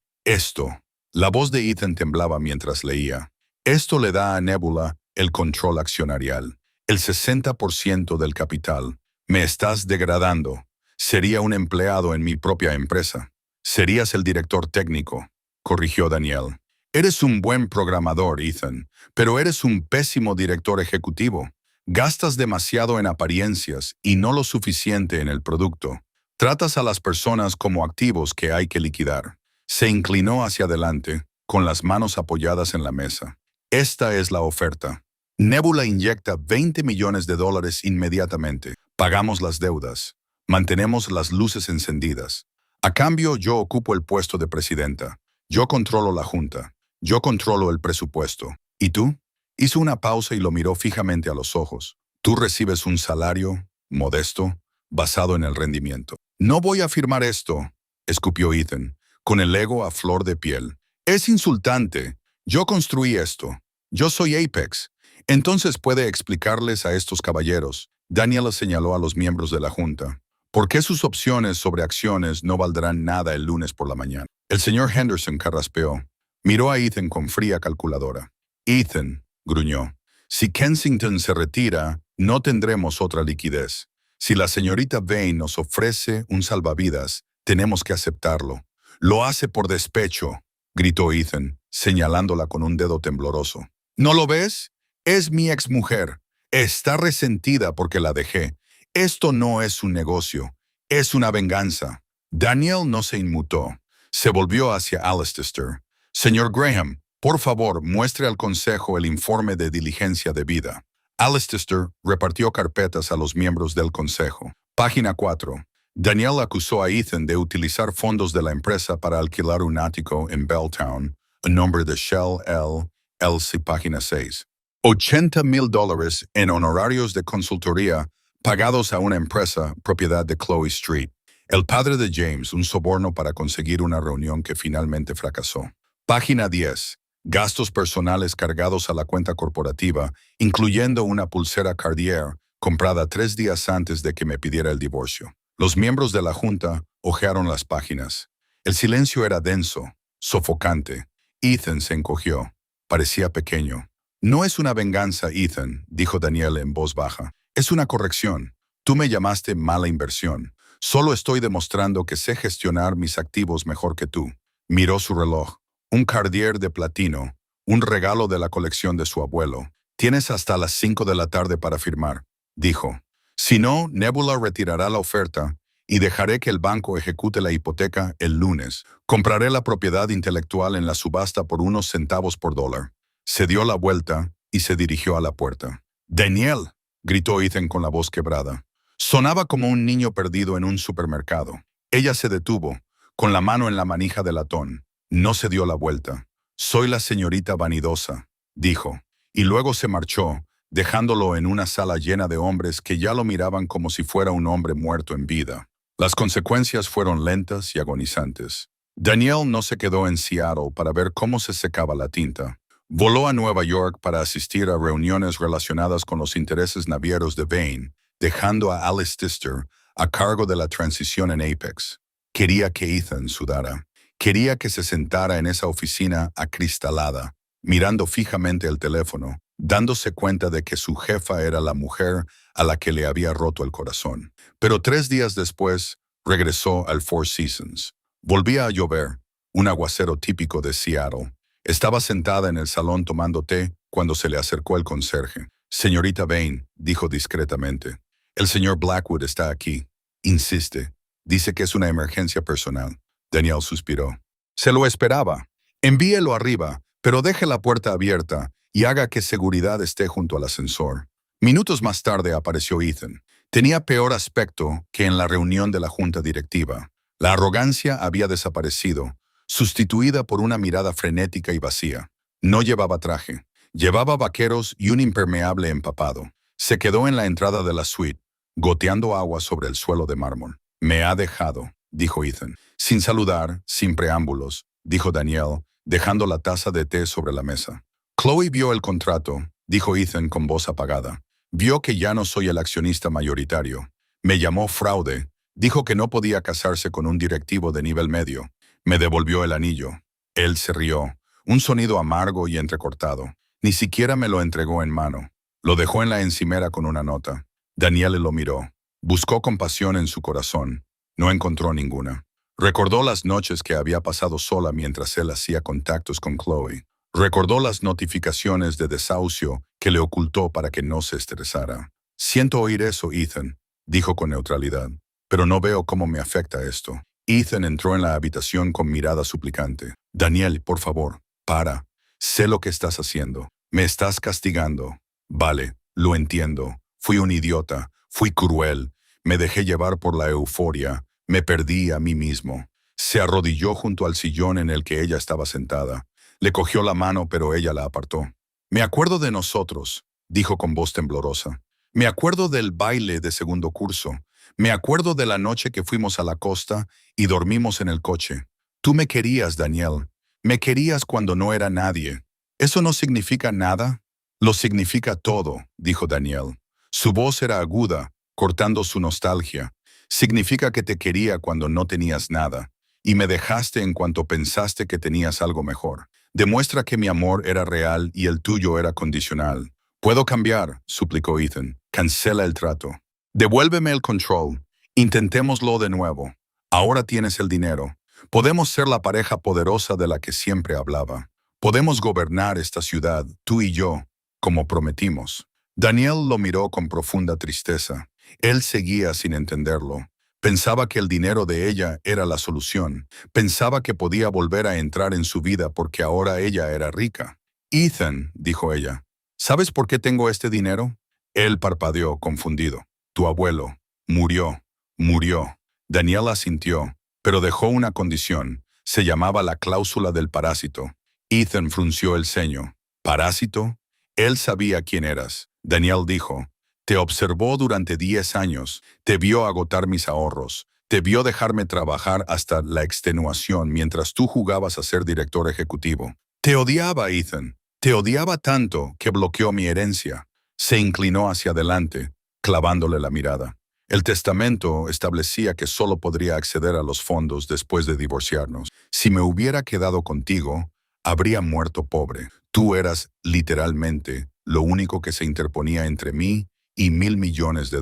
La voz de Ethan temblaba mientras leía. Esto le da a Nebula el control accionarial, el 60% del capital. Me estás degradando. Sería un empleado en mi propia empresa. Serías el director técnico, corrigió Danielle. Eres un buen programador, Ethan, pero eres un pésimo director ejecutivo. Gastas demasiado en apariencias y no lo suficiente en el producto. Tratas a las personas como activos que hay que liquidar. Se inclinó hacia adelante, con las manos apoyadas en la mesa. Esta es la oferta. Nebula inyecta $20 millones inmediatamente. Pagamos las deudas. Mantenemos las luces encendidas. A cambio, yo ocupo el puesto de presidenta. Yo controlo la junta. Yo controlo el presupuesto. ¿Y tú? Hizo una pausa y lo miró fijamente a los ojos. Tú recibes un salario, modesto, basado en el rendimiento. No voy a firmar esto, escupió Ethan, con el ego a flor de piel. Es insultante. Yo construí esto. Yo soy Apex. Entonces puede explicarles a estos caballeros. Daniela señaló a los miembros de la junta. ¿Por qué sus opciones sobre acciones no valdrán nada el lunes por la mañana? El señor Henderson carraspeó. Miró a Ethan con fría calculadora. Ethan, gruñó, si Kensington se retira, no tendremos otra liquidez. Si la señorita Vane nos ofrece un salvavidas, tenemos que aceptarlo. Lo hace por despecho, gritó Ethan, señalándola con un dedo tembloroso. ¿No lo ves? Es mi exmujer. Está resentida porque la dejé. Esto no es un negocio, es una venganza. Danielle no se inmutó. Se volvió hacia Alcester. Señor Graham, por favor, muestre al consejo el informe de diligencia debida. Alcester repartió carpetas a los miembros del consejo. Página 4. Danielle acusó a Ethan de utilizar fondos de la empresa para alquilar un ático en Belltown, a nombre de Shell LLC. Página 6. $80,000 en honorarios de consultoría pagados a una empresa propiedad de Chloe Street. El padre de James, un soborno para conseguir una reunión que finalmente fracasó. Página 10. Gastos personales cargados a la cuenta corporativa, incluyendo una pulsera Cartier comprada 3 días antes de que me pidiera el divorcio. Los miembros de la junta hojearon las páginas. El silencio era denso, sofocante. Ethan se encogió. Parecía pequeño. No es una venganza, Ethan, dijo Danielle en voz baja. Es una corrección. Tú me llamaste mala inversión. Solo estoy demostrando que sé gestionar mis activos mejor que tú. Miró su reloj. Un Cartier de platino, un regalo de la colección de su abuelo. Tienes hasta las 5 de la tarde para firmar, dijo. Si no, Nebula retirará la oferta y dejaré que el banco ejecute la hipoteca el lunes. Compraré la propiedad intelectual en la subasta por unos centavos por dólar. Se dio la vuelta y se dirigió a la puerta. «Danielle», gritó Ethan con la voz quebrada. Sonaba como un niño perdido en un supermercado. Ella se detuvo, con la mano en la manija de latón. No se dio la vuelta. «Soy la señorita vanidosa», dijo, y luego se marchó, dejándolo en una sala llena de hombres que ya lo miraban como si fuera un hombre muerto en vida. Las consecuencias fueron lentas y agonizantes. Danielle no se quedó en Seattle para ver cómo se secaba la tinta. Voló a Nueva York para asistir a reuniones relacionadas con los intereses navieros de Bain, dejando a Alice Tister a cargo de la transición en Apex. Quería que Ethan sudara. Quería que se sentara en esa oficina acristalada, mirando fijamente el teléfono, dándose cuenta de que su jefa era la mujer a la que le había roto el corazón. Pero 3 días después, regresó al Four Seasons. Volvía a llover, un aguacero típico de Seattle. Estaba sentada en el salón tomando té cuando se le acercó el conserje. «Señorita Bain», dijo discretamente, «el señor Blackwood está aquí. Insiste. Dice que es una emergencia personal». Danielle suspiró. «Se lo esperaba. Envíelo arriba, pero deje la puerta abierta y haga que seguridad esté junto al ascensor». Minutos más tarde apareció Ethan. Tenía peor aspecto que en la reunión de la junta directiva. La arrogancia había desaparecido, sustituida por una mirada frenética y vacía. No llevaba traje. Llevaba vaqueros y un impermeable empapado. Se quedó en la entrada de la suite, goteando agua sobre el suelo de mármol. «Me ha dejado», dijo Ethan. «Sin saludar, sin preámbulos», dijo Danielle, dejando la taza de té sobre la mesa. «Chloe vio el contrato», dijo Ethan con voz apagada. «Vio que ya no soy el accionista mayoritario. Me llamó fraude. Dijo que no podía casarse con un directivo de nivel medio. Me devolvió el anillo». Él se rió, un sonido amargo y entrecortado. Ni siquiera me lo entregó en mano. Lo dejó en la encimera con una nota. Danielle lo miró. Buscó compasión en su corazón. No encontró ninguna. Recordó las noches que había pasado sola mientras él hacía contactos con Chloe. Recordó las notificaciones de desahucio que le ocultó para que no se estresara. «Siento oír eso, Ethan», dijo con neutralidad, «pero no veo cómo me afecta esto». Ethan entró en la habitación con mirada suplicante. «Danielle, por favor, para. Sé lo que estás haciendo. Me estás castigando». «Vale, lo entiendo. Fui un idiota. Fui cruel. Me dejé llevar por la euforia. Me perdí a mí mismo». Se arrodilló junto al sillón en el que ella estaba sentada. Le cogió la mano, pero ella la apartó. «Me acuerdo de nosotros», dijo con voz temblorosa. «Me acuerdo del baile de segundo curso. Me acuerdo de la noche que fuimos a la costa y dormimos en el coche. Tú me querías, Danielle. Me querías cuando no era nadie. ¿Eso no significa nada?» «Lo significa todo», dijo Danielle. Su voz era aguda, cortando su nostalgia. «Significa que te quería cuando no tenías nada, y me dejaste en cuanto pensaste que tenías algo mejor. Demuestra que mi amor era real y el tuyo era condicional». «Puedo cambiar», suplicó Ethan. «Cancela el trato. Devuélveme el control. Intentémoslo de nuevo. Ahora tienes el dinero. Podemos ser la pareja poderosa de la que siempre hablaba. Podemos gobernar esta ciudad, tú y yo, como prometimos». Danielle lo miró con profunda tristeza. Él seguía sin entenderlo. Pensaba que el dinero de ella era la solución. Pensaba que podía volver a entrar en su vida porque ahora ella era rica. «Ethan», dijo ella, «¿sabes por qué tengo este dinero?» Él parpadeó, confundido. «Tu abuelo. Murió. Murió». Danielle asintió, pero dejó una condición. Se llamaba la cláusula del parásito. Ethan frunció el ceño. «¿Parásito?» Él sabía quién eras. Danielle dijo, «Te observó durante 10 años, te vio agotar mis ahorros, te vio dejarme trabajar hasta la extenuación mientras tú jugabas a ser director ejecutivo. Te odiaba, Ethan. Te odiaba tanto que bloqueó mi herencia». Se inclinó hacia adelante, clavándole la mirada. «El testamento establecía que solo podría acceder a los fondos después de divorciarnos. Si me hubiera quedado contigo, habría muerto pobre. Tú eras, literalmente, lo único que se interponía entre mí y $1,000 millones.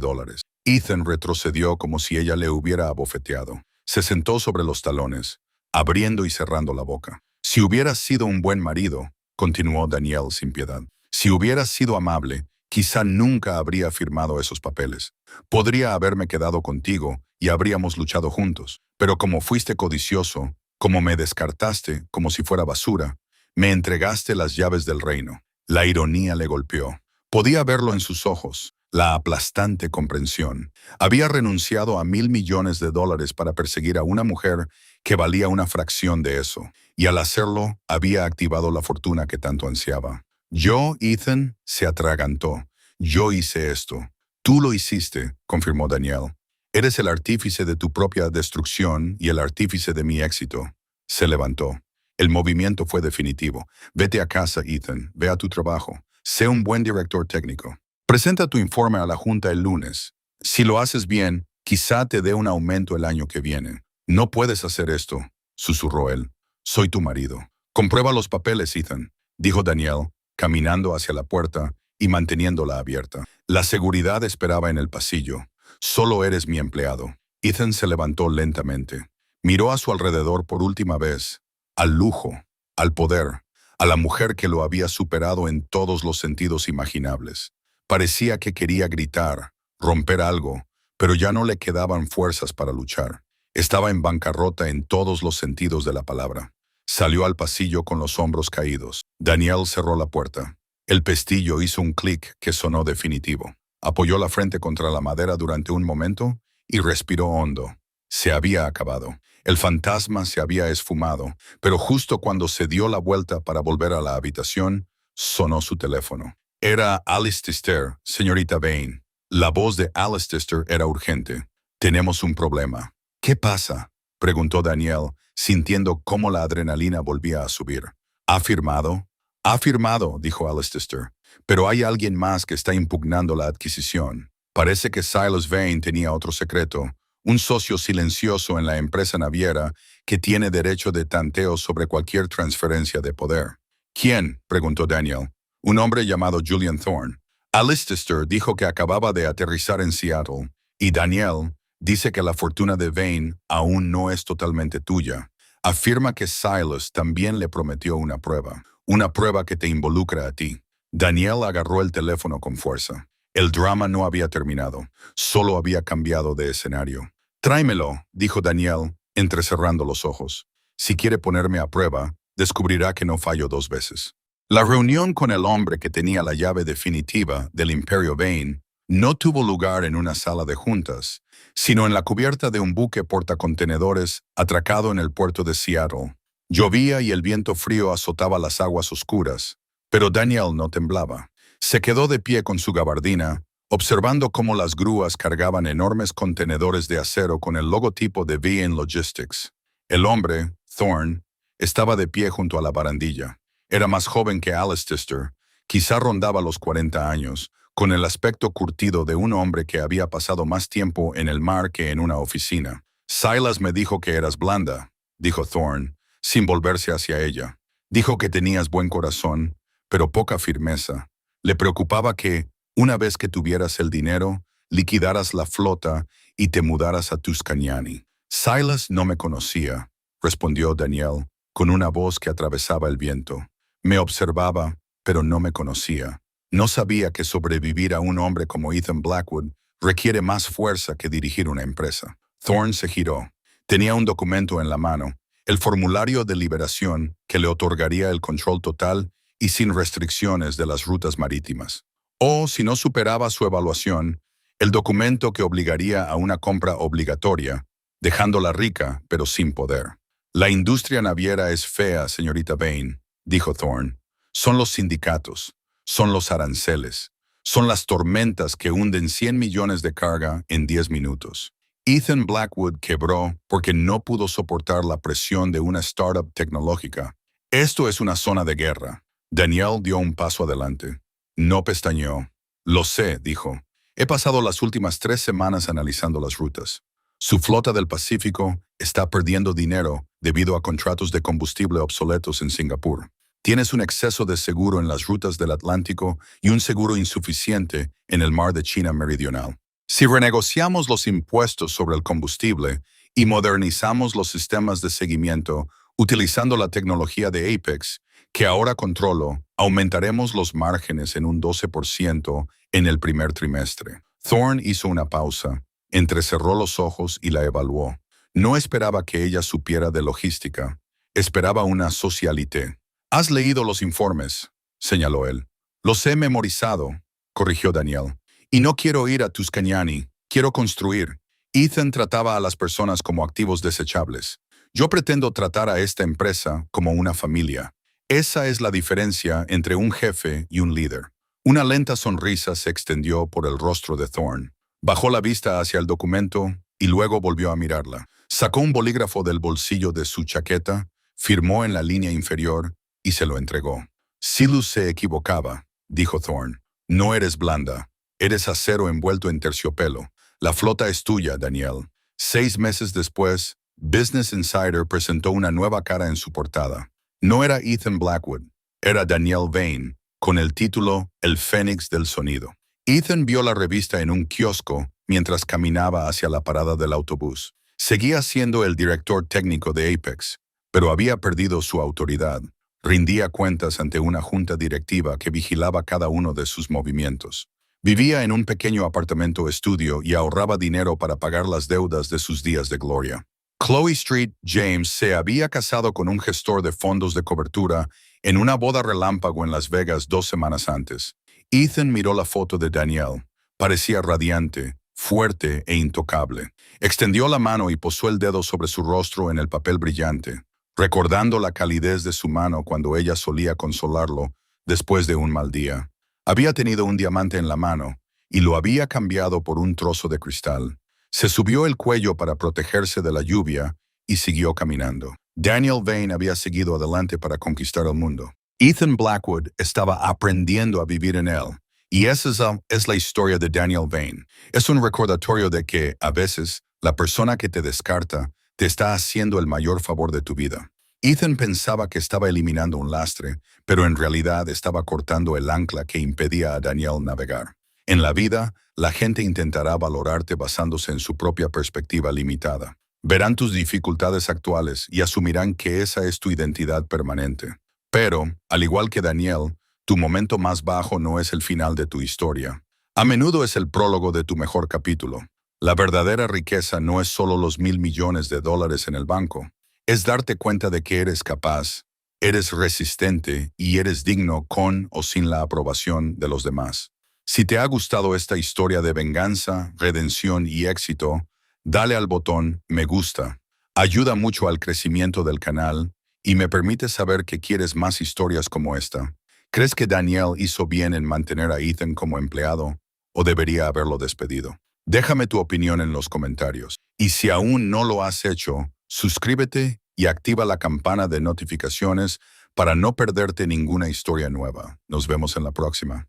Ethan retrocedió como si ella le hubiera abofeteado. Se sentó sobre los talones, abriendo y cerrando la boca. «Si hubieras sido un buen marido», continuó Danielle sin piedad, «si hubieras sido amable, quizá nunca habría firmado esos papeles. Podría haberme quedado contigo y habríamos luchado juntos. Pero como fuiste codicioso, como me descartaste como si fuera basura, me entregaste las llaves del reino». La ironía le golpeó. Podía verlo en sus ojos, la aplastante comprensión. Había renunciado a $1,000 millones para perseguir a una mujer que valía una fracción de eso, y al hacerlo había activado la fortuna que tanto ansiaba. «Yo, Ethan», se atragantó. «Yo hice esto». «Tú lo hiciste», confirmó Danielle. Eres el artífice de tu propia destrucción y el artífice de mi éxito. Se levantó. El movimiento fue definitivo. Vete a casa, Ethan. Ve a tu trabajo. Sé un buen director técnico. Presenta tu informe a la junta el lunes. Si lo haces bien, quizá te dé un aumento el año que viene. No puedes hacer esto, susurró él. Soy tu marido. Comprueba los papeles, Ethan, dijo Daniel, caminando hacia la puerta y manteniéndola abierta. La seguridad esperaba en el pasillo. Solo eres mi empleado. Ethan se levantó lentamente. Miró a su alrededor por última vez. Al lujo, al poder, a la mujer que lo había superado en todos los sentidos imaginables. Parecía que quería gritar, romper algo, pero ya no le quedaban fuerzas para luchar. Estaba en bancarrota en todos los sentidos de la palabra. Salió al pasillo con los hombros caídos. Daniel cerró la puerta. El pestillo hizo un clic que sonó definitivo. Apoyó la frente contra la madera durante un momento y respiró hondo. Se había acabado. El fantasma se había esfumado, pero justo cuando se dio la vuelta para volver a la habitación, sonó su teléfono. Era Alice Tister, señorita Vane. La voz de Alice Tister era urgente. Tenemos un problema. ¿Qué pasa?, preguntó Daniel, sintiendo cómo la adrenalina volvía a subir. ¿Ha firmado? Ha firmado, dijo Alice Tister. Pero hay alguien más que está impugnando la adquisición. Parece que Silas Vane tenía otro secreto, un socio silencioso en la empresa naviera que tiene derecho de tanteo sobre cualquier transferencia de poder. ¿Quién?, preguntó Daniel. Un hombre llamado Julian Thorne. Alice Tister dijo que acababa de aterrizar en Seattle, y Daniel dice que la fortuna de Vane aún no es totalmente tuya. Afirma que Silas también le prometió una prueba que te involucra a ti. Daniel agarró el teléfono con fuerza. El drama no había terminado, solo había cambiado de escenario. Tráemelo, dijo Daniel, entrecerrando los ojos. Si quiere ponerme a prueba, descubrirá que no fallo 2 veces. La reunión con el hombre que tenía la llave definitiva del Imperio Vane no tuvo lugar en una sala de juntas, sino en la cubierta de un buque portacontenedores atracado en el puerto de Seattle. Llovía y el viento frío azotaba las aguas oscuras, pero Daniel no temblaba. Se quedó de pie con su gabardina, observando cómo las grúas cargaban enormes contenedores de acero con el logotipo de Vane Logistics. El hombre, Thorne, estaba de pie junto a la barandilla. Era más joven que Alice Tister, quizá rondaba los 40 años, con el aspecto curtido de un hombre que había pasado más tiempo en el mar que en una oficina. Silas me dijo que eras blanda, dijo Thorne, sin volverse hacia ella. Dijo que tenías buen corazón, pero poca firmeza. Le preocupaba que, una vez que tuvieras el dinero, liquidaras la flota y te mudaras a Tuscanyani. Silas no me conocía, respondió Daniel, con una voz que atravesaba el viento. Me observaba, pero no me conocía. No sabía que sobrevivir a un hombre como Ethan Blackwood requiere más fuerza que dirigir una empresa. Thorne se giró. Tenía un documento en la mano, el formulario de liberación que le otorgaría el control total y sin restricciones de las rutas marítimas. O, si no superaba su evaluación, el documento que obligaría a una compra obligatoria, dejándola rica pero sin poder. La industria naviera es fea, señorita Vane, dijo Thorne. Son los sindicatos, son los aranceles, son las tormentas que hunden 100 millones de carga en 10 minutos. Ethan Blackwood quebró porque no pudo soportar la presión de una startup tecnológica. Esto es una zona de guerra. Daniel dio un paso adelante. No pestañeó. Lo sé, dijo. He pasado las últimas 3 semanas analizando las rutas. Su flota del Pacífico está perdiendo dinero debido a contratos de combustible obsoletos en Singapur. Tienes un exceso de seguro en las rutas del Atlántico y un seguro insuficiente en el mar de China Meridional. Si renegociamos los impuestos sobre el combustible y modernizamos los sistemas de seguimiento utilizando la tecnología de Apex, que ahora controlo, aumentaremos los márgenes en un 12% en el primer trimestre. Thorne hizo una pausa, entrecerró los ojos y la evaluó. No esperaba que ella supiera de logística, esperaba una socialité. «Has leído los informes», señaló él. «Los he memorizado», corrigió Daniel. «Y no quiero ir a Tuscanyani, quiero construir». Ethan trataba a las personas como activos desechables. Yo pretendo tratar a esta empresa como una familia. Esa es la diferencia entre un jefe y un líder. Una lenta sonrisa se extendió por el rostro de Thorne. Bajó la vista hacia el documento y luego volvió a mirarla. Sacó un bolígrafo del bolsillo de su chaqueta, firmó en la línea inferior y se lo entregó. Silas se equivocaba, dijo Thorne. No eres blanda. Eres acero envuelto en terciopelo. La flota es tuya, Daniel. 6 meses después, Business Insider presentó una nueva cara en su portada. No era Ethan Blackwood, era Daniel Vane, con el título El Fénix del Sonido. Ethan vio la revista en un kiosco mientras caminaba hacia la parada del autobús. Seguía siendo el director técnico de Apex, pero había perdido su autoridad. Rindía cuentas ante una junta directiva que vigilaba cada uno de sus movimientos. Vivía en un pequeño apartamento estudio y ahorraba dinero para pagar las deudas de sus días de gloria. Chloe Street James se había casado con un gestor de fondos de cobertura en una boda relámpago en Las Vegas 2 semanas antes. Ethan miró la foto de Daniel. Parecía radiante, fuerte e intocable. Extendió la mano y posó el dedo sobre su rostro en el papel brillante, recordando la calidez de su mano cuando ella solía consolarlo después de un mal día. Había tenido un diamante en la mano y lo había cambiado por un trozo de cristal. Se subió el cuello para protegerse de la lluvia y siguió caminando. Daniel Vane había seguido adelante para conquistar el mundo. Ethan Blackwood estaba aprendiendo a vivir en él. Y esa es la historia de Daniel Vane. Es un recordatorio de que, a veces, la persona que te descarta te está haciendo el mayor favor de tu vida. Ethan pensaba que estaba eliminando un lastre, pero en realidad estaba cortando el ancla que impedía a Daniel navegar. En la vida, la gente intentará valorarte basándose en su propia perspectiva limitada. Verán tus dificultades actuales y asumirán que esa es tu identidad permanente. Pero, al igual que Daniel, tu momento más bajo no es el final de tu historia. A menudo es el prólogo de tu mejor capítulo. La verdadera riqueza no es solo los $1,000 millones en el banco. Es darte cuenta de que eres capaz, eres resistente y eres digno con o sin la aprobación de los demás. Si te ha gustado esta historia de venganza, redención y éxito, dale al botón me gusta. Ayuda mucho al crecimiento del canal y me permite saber que quieres más historias como esta. ¿Crees que Daniel hizo bien en mantener a Ethan como empleado o debería haberlo despedido? Déjame tu opinión en los comentarios. Y si aún no lo has hecho, suscríbete y activa la campana de notificaciones para no perderte ninguna historia nueva. Nos vemos en la próxima.